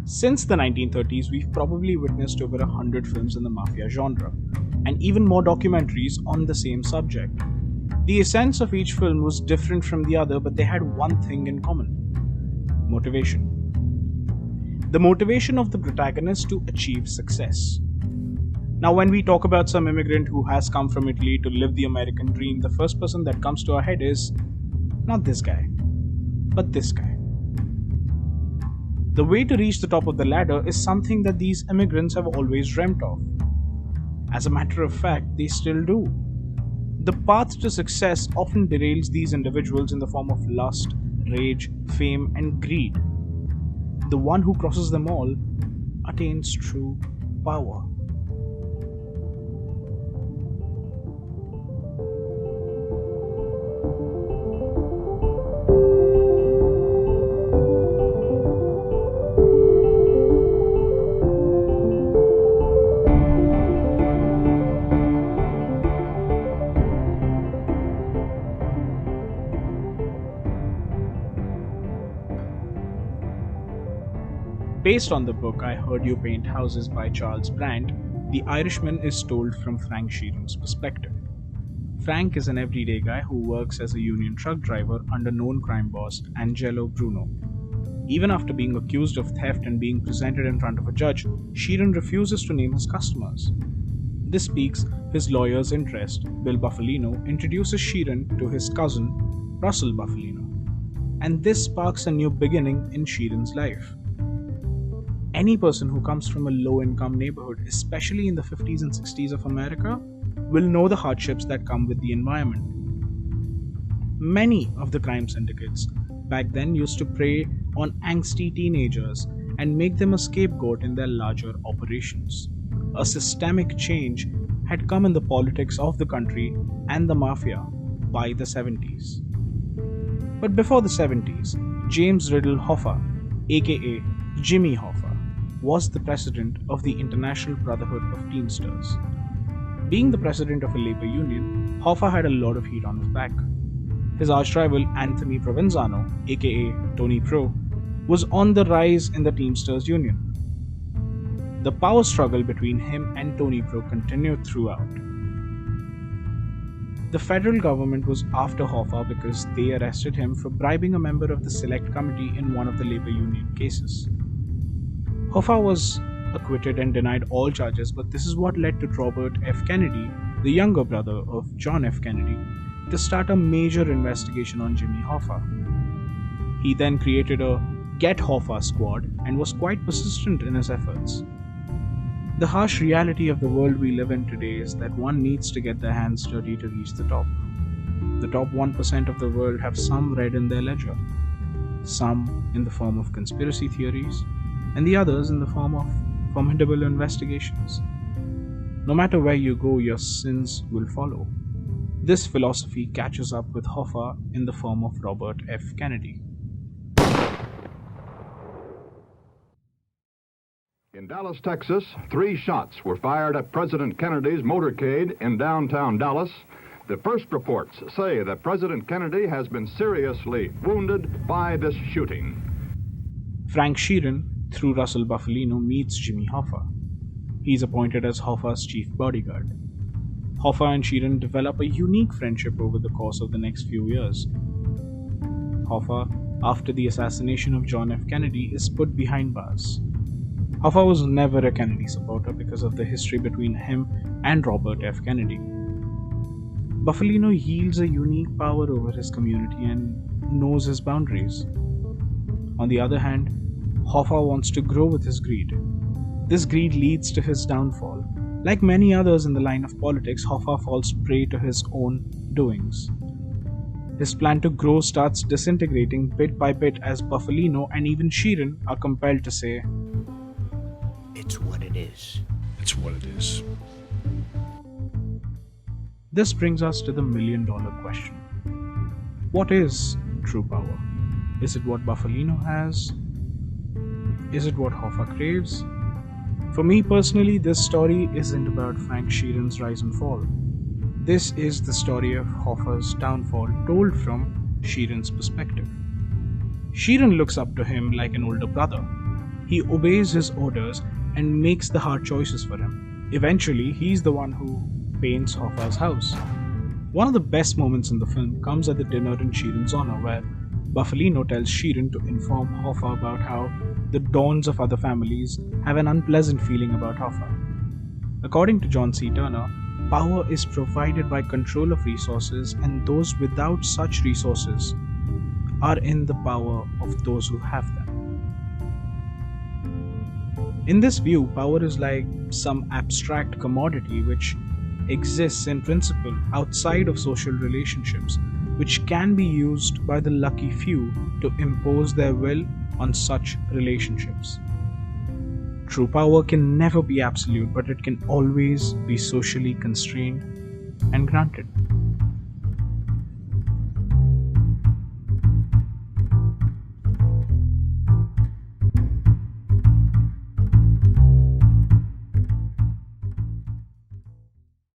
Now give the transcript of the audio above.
Since the 1930s, we've probably witnessed over 100 films in the mafia genre, and even more documentaries on the same subject. The essence of each film was different from the other, but they had one thing in common: motivation. The motivation of the protagonist to achieve success. Now, when we talk about some immigrant who has come from Italy to live the American dream, the first person that comes to our head is not this guy, but this guy. The way to reach the top of the ladder is something that these immigrants have always dreamt of. As a matter of fact, they still do. The path to success often derails these individuals in the form of lust, rage, fame, and greed. The one who crosses them all attains true power. Based on the book I Heard You Paint Houses by Charles Brandt, The Irishman is told from Frank Sheeran's perspective. Frank is an everyday guy who works as a union truck driver under known crime boss Angelo Bruno. Even after being accused of theft and being presented in front of a judge, Sheeran refuses to name his customers. This piques his lawyer's interest. Bill Buffalino introduces Sheeran to his cousin, Russell Buffalino, and this sparks a new beginning in Sheeran's life. Any person who comes from a low-income neighborhood, especially in the 50s and 60s of America, will know the hardships that come with the environment. Many of the crime syndicates back then used to prey on angsty teenagers and make them a scapegoat in their larger operations. A systemic change had come in the politics of the country and the mafia by the 70s. But before the 70s, James Riddle Hoffa, aka Jimmy Hoffa, was the president of the International Brotherhood of Teamsters. Being the president of a labor union, Hoffa had a lot of heat on his back. His arch-rival Anthony Provenzano, aka Tony Pro, was on the rise in the Teamsters union. The power struggle between him and Tony Pro continued throughout. The federal government was after Hoffa because they arrested him for bribing a member of the select committee in one of the labor union cases. Hoffa was acquitted and denied all charges, but this is what led to Robert F. Kennedy, the younger brother of John F. Kennedy, to start a major investigation on Jimmy Hoffa. He then created a Get Hoffa squad and was quite persistent in his efforts. The harsh reality of the world we live in today is that one needs to get their hands dirty to reach the top. The top 1% of the world have some red in their ledger, some in the form of conspiracy theories, and the others in the form of formidable investigations. No matter where you go, your sins will follow. This philosophy catches up with Hoffa in the form of Robert F. Kennedy. In Dallas, Texas, 3 shots were fired at President Kennedy's motorcade in downtown Dallas. The first reports say that President Kennedy has been seriously wounded by this shooting. Frank Sheeran, through Russell Buffalino, meets Jimmy Hoffa. He is appointed as Hoffa's chief bodyguard. Hoffa and Sheeran develop a unique friendship over the course of the next few years. Hoffa, after the assassination of John F. Kennedy, is put behind bars. Hoffa was never a Kennedy supporter because of the history between him and Robert F. Kennedy. Buffalino yields a unique power over his community and knows his boundaries. On the other hand, Hoffa wants to grow with his greed. This greed leads to his downfall. Like many others in the line of politics, Hoffa falls prey to his own doings. His plan to grow starts disintegrating bit by bit as Buffalino and even Sheeran are compelled to say, "It's what it is. It's what it is." This brings us to the million-dollar question. What is true power? Is it what Buffalino has? Is it what Hoffa craves? For me personally, this story isn't about Frank Sheeran's rise and fall. This is the story of Hoffa's downfall told from Sheeran's perspective. Sheeran looks up to him like an older brother. He obeys his orders and makes the hard choices for him. Eventually, he's the one who paints Hoffa's house. One of the best moments in the film comes at the dinner in Sheeran's honor, where Buffalino tells Sheeran to inform Hoffa about how the dons of other families have an unpleasant feeling about Hoffa. According to John C. Turner, power is provided by control of resources, and those without such resources are in the power of those who have them. In this view, power is like some abstract commodity which exists in principle outside of social relationships, which can be used by the lucky few to impose their will on such relationships. True power can never be absolute, but it can always be socially constrained and granted.